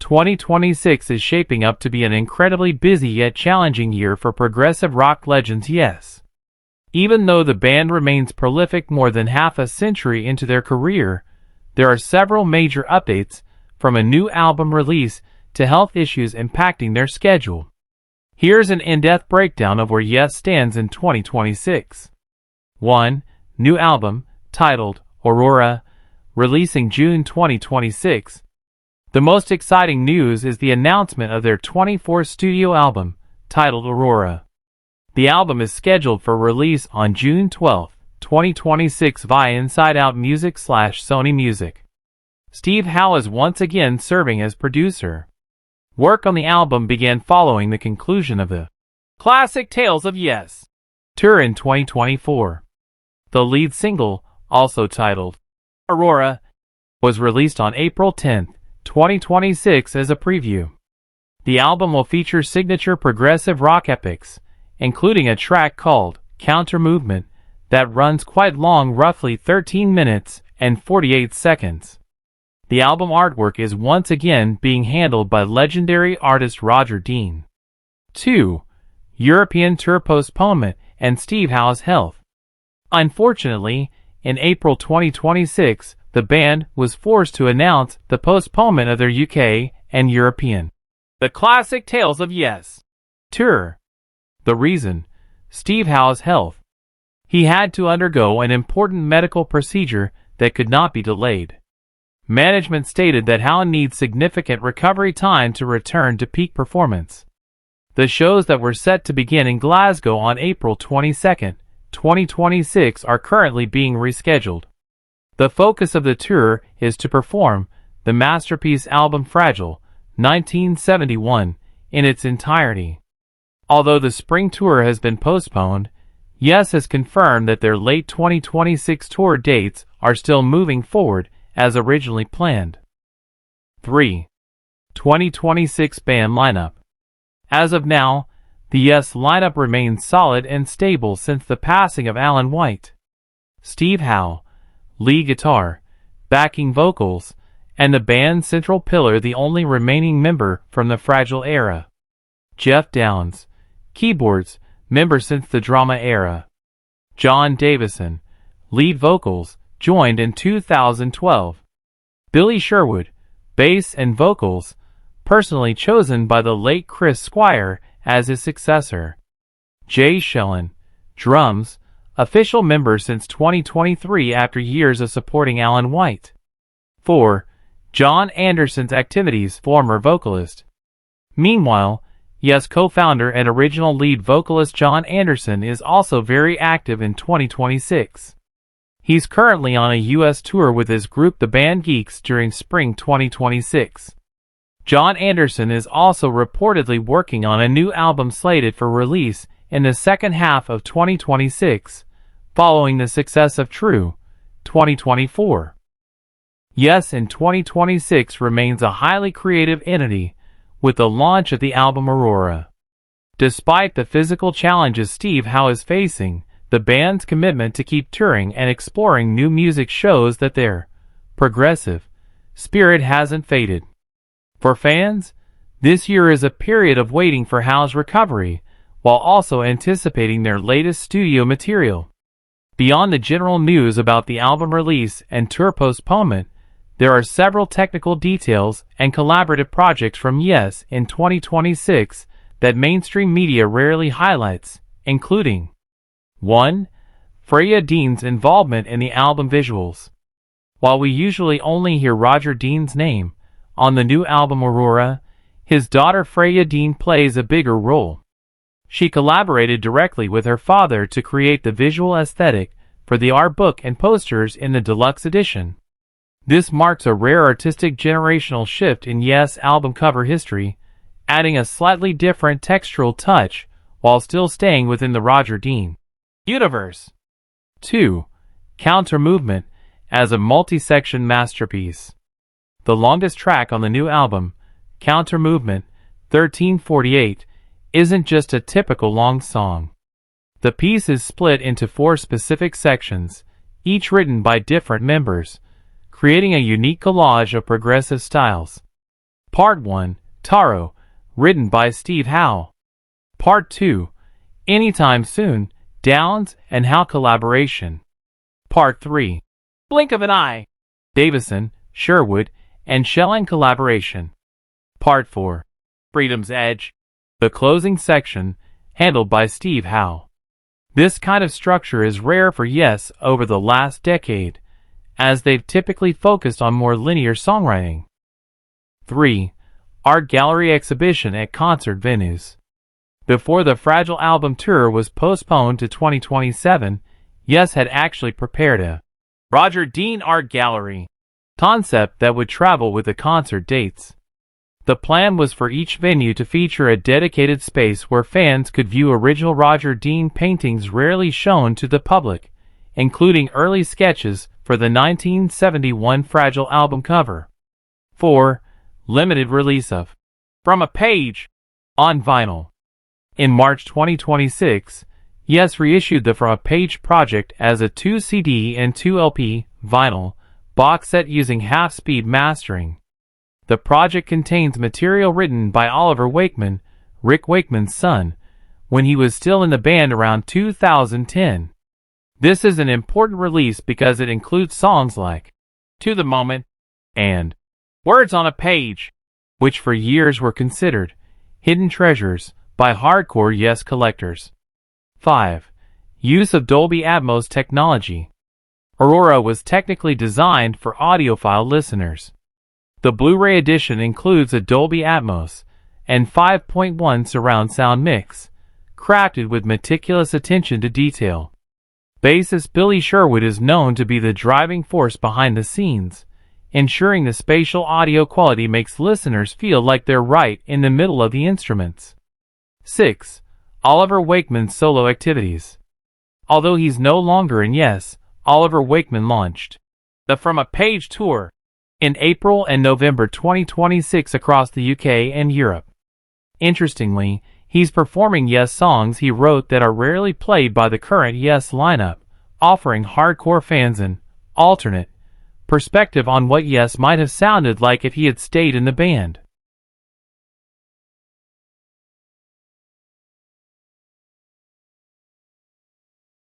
2026 is shaping up to be an incredibly busy yet challenging year for progressive rock legends Yes. Even though the band remains prolific more than half a century into their career, there are several major updates, from a new album release to health issues impacting their schedule. Here's an in-depth breakdown of where Yes stands in 2026. 1. New album, titled Aurora, releasing June 2026. The most exciting news is the announcement of their 24th studio album, titled Aurora. The album is scheduled for release on June 12, 2026 via Inside Out Music/Sony Music. Steve Howe is once again serving as producer. Work on the album began following the conclusion of the Classic Tales of Yes tour in 2024. The lead single, also titled Aurora, was released on April 10, 2026 as a preview. The album will feature signature progressive rock epics, including a track called Counter Movement that runs quite long, roughly 13 minutes and 48 seconds. The album artwork is once again being handled by legendary artist Roger Dean. 2. European tour postponement and Steve Howe's health. Unfortunately, in April 2026, the band was forced to announce the postponement of their UK and European The Classic Tales of Yes tour. The reason? Steve Howe's health. He had to undergo an important medical procedure that could not be delayed. Management stated that Howe needs significant recovery time to return to peak performance. The shows that were set to begin in Glasgow on April 22, 2026 are currently being rescheduled. The focus of the tour is to perform the masterpiece album Fragile, 1971, in its entirety. Although the spring tour has been postponed, Yes has confirmed that their late 2026 tour dates are still moving forward as originally planned. 3. 2026 band lineup. As of now, the Yes lineup remains solid and stable since the passing of Alan White. Steve Howe, lead guitar, backing vocals, and the band's central pillar, the only remaining member from the Fragile era. Geoff Downes, keyboards, member since the Drama era. Jon Davison, lead vocals, joined in 2012. Billy Sherwood, bass and vocals, personally chosen by the late Chris Squire as his successor. Schellen, drums, official member since 2023 after years of supporting Alan White. 4. Jon Anderson's activities, former vocalist. Meanwhile, Yes co-founder and original lead vocalist Jon Anderson is also very active in 2026. He's currently on a US tour with his group The Band Geeks during spring 2026. Jon Anderson is also reportedly working on a new album slated for release in the second half of 2026, following the success of True, 2024. Yes in 2026 remains a highly creative entity, with the launch of the album Aurora. Despite the physical challenges Steve Howe is facing, the band's commitment to keep touring and exploring new music shows that their progressive spirit hasn't faded. For fans, this year is a period of waiting for Howe's recovery, while also anticipating their latest studio material. Beyond the general news about the album release and tour postponement, there are several technical details and collaborative projects from Yes in 2026 that mainstream media rarely highlights, including 1. Freya Dean's involvement in the album visuals. While we usually only hear Roger Dean's name, on the new album Aurora, his daughter Freya Dean plays a bigger role. She collaborated directly with her father to create the visual aesthetic for the art book and posters in the deluxe edition. This marks a rare artistic generational shift in Yes album cover history, adding a slightly different textural touch while still staying within the Roger Dean universe. 2. Counter Movement as a multi-section masterpiece. The longest track on the new album, Counter Movement, 1348, isn't just a typical long song. The piece is split into 4 specific sections, each written by different members, creating a unique collage of progressive styles. Part 1, Taro, written by Steve Howe. Part 2, Anytime Soon, Downes and Howe collaboration. Part 3, Blink of an Eye, Davison, Sherwood, and Schellen collaboration. Part 4, Freedom's Edge, the closing section, handled by Steve Howe. This kind of structure is rare for Yes over the last decade, as they've typically focused on more linear songwriting. 3. Art Gallery exhibition at concert venues. Before the Fragile album tour was postponed to 2027, Yes had actually prepared a Roger Dean Art Gallery concept that would travel with the concert dates. The plan was for each venue to feature a dedicated space where fans could view original Roger Dean paintings rarely shown to the public, including early sketches for the 1971 Fragile album cover. 4. Limited release of From a Page on vinyl. In March 2026, Yes reissued the From a Page project as a 2 CD and 2 LP vinyl box set using half-speed mastering. The project contains material written by Oliver Wakeman, Rick Wakeman's son, when he was still in the band around 2010. This is an important release because it includes songs like To the Moment and Words on a Page, which for years were considered hidden treasures by hardcore Yes collectors. 5. Use of Dolby Atmos technology. Aurora was technically designed for audiophile listeners. The Blu-ray edition includes a Dolby Atmos and 5.1 surround sound mix, crafted with meticulous attention to detail. Bassist Billy Sherwood is known to be the driving force behind the scenes, ensuring the spatial audio quality makes listeners feel like they're right in the middle of the instruments. 6. Oliver Wakeman's solo activities. Although he's no longer in Yes, Oliver Wakeman launched the From a Page tour in April and November 2026 across the UK and Europe. Interestingly, he's performing Yes songs he wrote that are rarely played by the current Yes lineup, offering hardcore fans an alternate perspective on what Yes might have sounded like if he had stayed in the band.